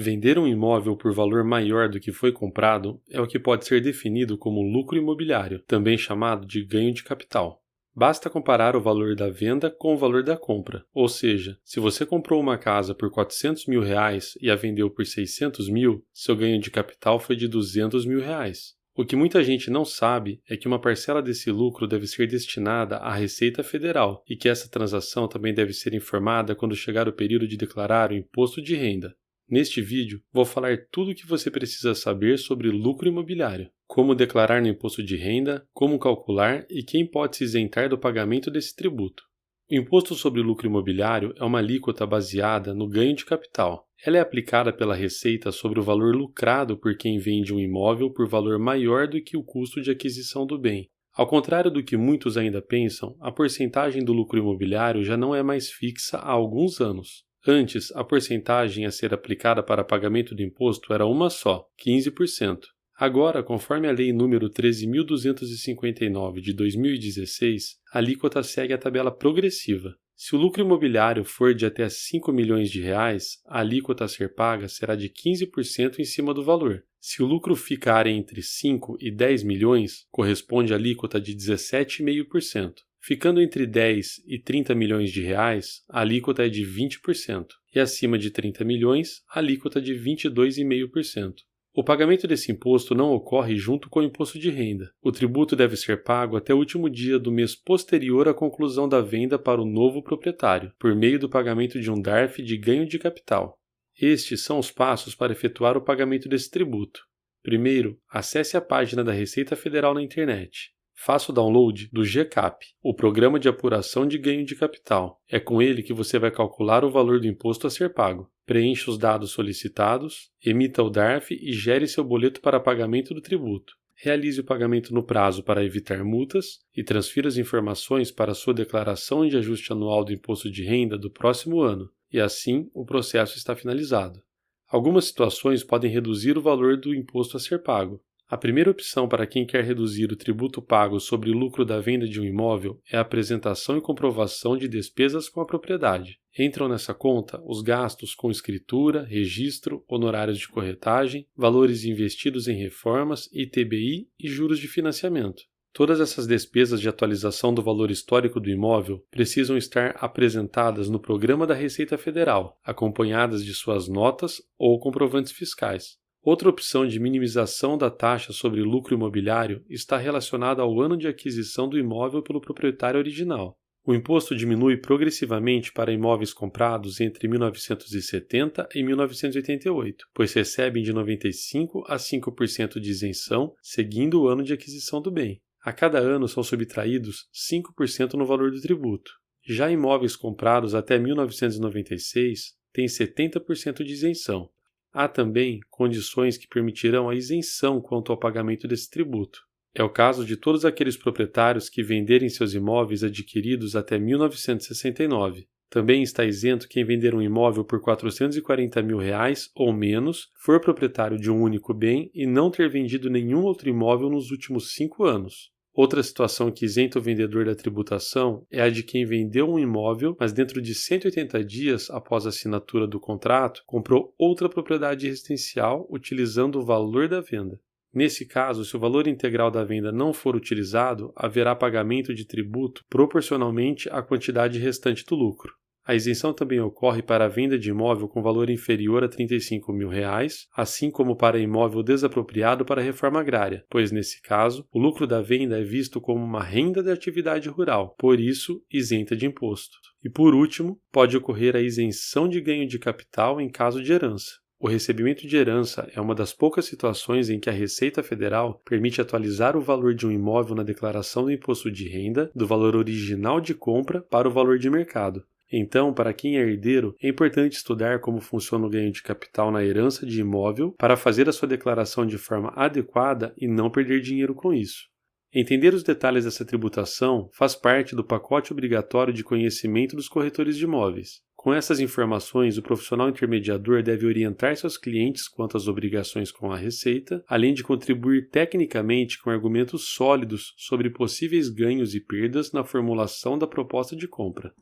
Vender um imóvel por valor maior do que foi comprado é o que pode ser definido como lucro imobiliário, também chamado de ganho de capital. Basta comparar o valor da venda com o valor da compra, ou seja, se você comprou uma casa por R$400 mil e a vendeu por R$600 mil, seu ganho de capital foi de R$200 mil. O que muita gente não sabe é que uma parcela desse lucro deve ser destinada à Receita Federal e que essa transação também deve ser informada quando chegar o período de declarar o imposto de renda. Neste vídeo, vou falar tudo o que você precisa saber sobre lucro imobiliário, como declarar no imposto de renda, como calcular e quem pode se isentar do pagamento desse tributo. O imposto sobre lucro imobiliário é uma alíquota baseada no ganho de capital. Ela é aplicada pela Receita sobre o valor lucrado por quem vende um imóvel por valor maior do que o custo de aquisição do bem. Ao contrário do que muitos ainda pensam, a porcentagem do lucro imobiliário já não é mais fixa há alguns anos. Antes, a porcentagem a ser aplicada para pagamento do imposto era uma só, 15%. Agora, conforme a Lei nº 13.259 de 2016, a alíquota segue a tabela progressiva. Se o lucro imobiliário for de até R$5 milhões, a alíquota a ser paga será de 15% em cima do valor. Se o lucro ficar entre 5 e 10 milhões, corresponde à alíquota de 17,5%. Ficando entre 10 e 30 milhões de reais, a alíquota é de 20%, e acima de 30 milhões, a alíquota de 22,5%. O pagamento desse imposto não ocorre junto com o imposto de renda. O tributo deve ser pago até o último dia do mês posterior à conclusão da venda para o novo proprietário, por meio do pagamento de um DARF de ganho de capital. Estes são os passos para efetuar o pagamento desse tributo. Primeiro, acesse a página da Receita Federal na internet. Faça o download do GCAP, o Programa de Apuração de Ganho de Capital. É com ele que você vai calcular o valor do imposto a ser pago. Preencha os dados solicitados, emita o DARF e gere seu boleto para pagamento do tributo. Realize o pagamento no prazo para evitar multas e transfira as informações para a sua declaração de ajuste anual do imposto de renda do próximo ano, e assim o processo está finalizado. Algumas situações podem reduzir o valor do imposto a ser pago. A primeira opção para quem quer reduzir o tributo pago sobre o lucro da venda de um imóvel é a apresentação e comprovação de despesas com a propriedade. Entram nessa conta os gastos com escritura, registro, honorários de corretagem, valores investidos em reformas, ITBI e juros de financiamento. Todas essas despesas de atualização do valor histórico do imóvel precisam estar apresentadas no Programa da Receita Federal, acompanhadas de suas notas ou comprovantes fiscais. Outra opção de minimização da taxa sobre lucro imobiliário está relacionada ao ano de aquisição do imóvel pelo proprietário original. O imposto diminui progressivamente para imóveis comprados entre 1970 e 1988, pois recebem de 95% a 5% de isenção seguindo o ano de aquisição do bem. A cada ano são subtraídos 5% no valor do tributo. Já imóveis comprados até 1996 têm 70% de isenção. Há também condições que permitirão a isenção quanto ao pagamento desse tributo. É o caso de todos aqueles proprietários que venderem seus imóveis adquiridos até 1969. Também está isento quem vender um imóvel por R$440 mil ou menos, for proprietário de um único bem e não ter vendido nenhum outro imóvel nos últimos 5 anos. Outra situação que isenta o vendedor da tributação é a de quem vendeu um imóvel, mas dentro de 180 dias após a assinatura do contrato, comprou outra propriedade residencial utilizando o valor da venda. Nesse caso, se o valor integral da venda não for utilizado, haverá pagamento de tributo proporcionalmente à quantidade restante do lucro. A isenção também ocorre para a venda de imóvel com valor inferior a R$35 mil, assim como para imóvel desapropriado para a reforma agrária, pois nesse caso, o lucro da venda é visto como uma renda da atividade rural, por isso isenta de imposto. E por último, pode ocorrer a isenção de ganho de capital em caso de herança. O recebimento de herança é uma das poucas situações em que a Receita Federal permite atualizar o valor de um imóvel na declaração do imposto de renda do valor original de compra para o valor de mercado. Então, para quem é herdeiro, é importante estudar como funciona o ganho de capital na herança de imóvel para fazer a sua declaração de forma adequada e não perder dinheiro com isso. Entender os detalhes dessa tributação faz parte do pacote obrigatório de conhecimento dos corretores de imóveis. Com essas informações, o profissional intermediador deve orientar seus clientes quanto às obrigações com a Receita, além de contribuir tecnicamente com argumentos sólidos sobre possíveis ganhos e perdas na formulação da proposta de compra.